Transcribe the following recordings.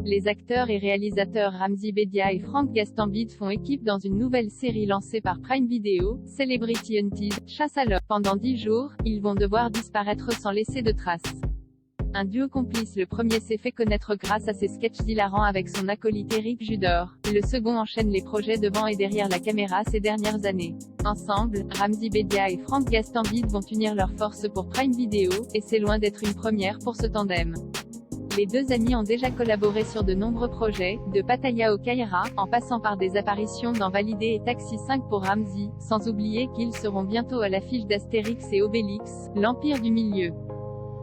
les acteurs et réalisateurs Ramzy Bedia et Franck Gastambide font équipe dans une nouvelle série lancée par Prime Video, Celebrity Hunted, Chasse à l'homme. Pendant 10 jours, ils vont devoir disparaître sans laisser de traces. Un duo complice, le premier s'est fait connaître grâce à ses sketchs hilarants avec son acolyte Éric Judor. Le second enchaîne les projets devant et derrière la caméra ces dernières années. Ensemble, Ramzy Bedia et Franck Gastambide vont unir leurs forces pour Prime Video, et c'est loin d'être une première pour ce tandem. Les deux amis ont déjà collaboré sur de nombreux projets, de Pattaya au Caïra, en passant par des apparitions dans Validé et Taxi 5 pour Ramzy, sans oublier qu'ils seront bientôt à l'affiche d'Astérix et Obélix, l'Empire du Milieu.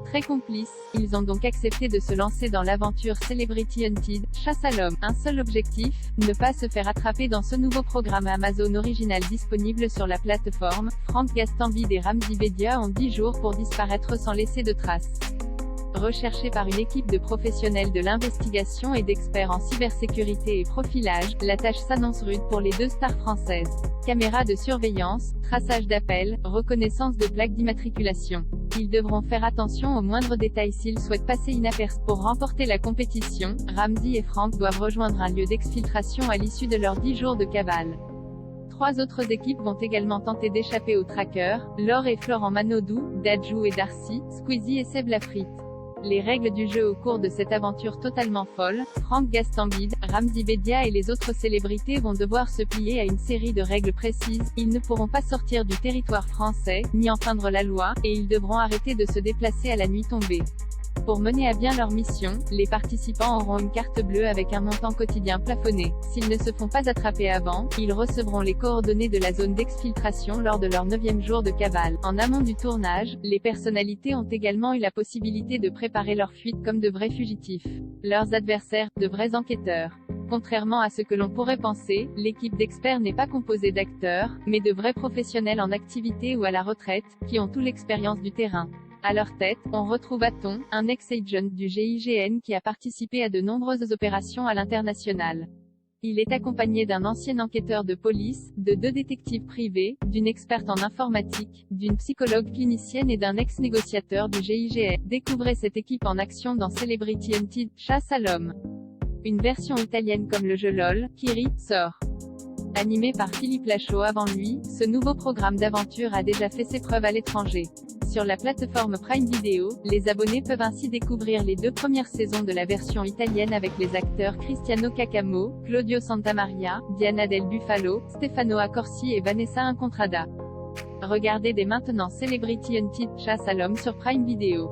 Très complices, ils ont donc accepté de se lancer dans l'aventure Celebrity Hunted, Chasse à l'homme. Un seul objectif, ne pas se faire attraper dans ce nouveau programme Amazon original disponible sur la plateforme. Franck Gastambide et Ramzy Bedia ont 10 jours pour disparaître sans laisser de traces. Recherchés par une équipe de professionnels de l'investigation et d'experts en cybersécurité et profilage, la tâche s'annonce rude pour les deux stars françaises. Caméras de surveillance, traçage d'appels, reconnaissance de plaques d'immatriculation. Ils devront faire attention aux moindres détails s'ils souhaitent passer inaperçus. Pour remporter la compétition, Ramzy et Franck doivent rejoindre un lieu d'exfiltration à l'issue de leurs 10 jours de cavale. 3 autres équipes vont également tenter d'échapper aux trackers, Laure et Florent Manodou, Dadju et Darcy, Squeezie et Seb Lafrite. Les règles du jeu au cours de cette aventure totalement folle, Franck Gastambide, Ramzy Bedia et les autres célébrités vont devoir se plier à une série de règles précises. Ils ne pourront pas sortir du territoire français, ni enfreindre la loi, et ils devront arrêter de se déplacer à la nuit tombée. Pour mener à bien leur mission, les participants auront une carte bleue avec un montant quotidien plafonné. S'ils ne se font pas attraper avant, ils recevront les coordonnées de la zone d'exfiltration lors de leur 9e jour de cavale. En amont du tournage, les personnalités ont également eu la possibilité de préparer leur fuite comme de vrais fugitifs. Leurs adversaires, de vrais enquêteurs. Contrairement à ce que l'on pourrait penser, l'équipe d'experts n'est pas composée d'acteurs, mais de vrais professionnels en activité ou à la retraite, qui ont toute l'expérience du terrain. À leur tête, on retrouve Aton, un ex-agent du GIGN qui a participé à de nombreuses opérations à l'international. Il est accompagné d'un ancien enquêteur de police, de 2 détectives privés, d'une experte en informatique, d'une psychologue clinicienne et d'un ex-négociateur du GIGN. Découvrez cette équipe en action dans Celebrity Hunted, Chasse à l'homme. Une version italienne comme le jeu LOL, Kiri, sort. Animé par Philippe Lachaud avant lui, ce nouveau programme d'aventure a déjà fait ses preuves à l'étranger. Sur la plateforme Prime Video, les abonnés peuvent ainsi découvrir les 2 premières saisons de la version italienne avec les acteurs Cristiano Cacamo, Claudio Santamaria, Diana Del Buffalo, Stefano Accorsi et Vanessa Incontrada. Regardez dès maintenant Celebrity Hunted, Chasse à l'homme sur Prime Video.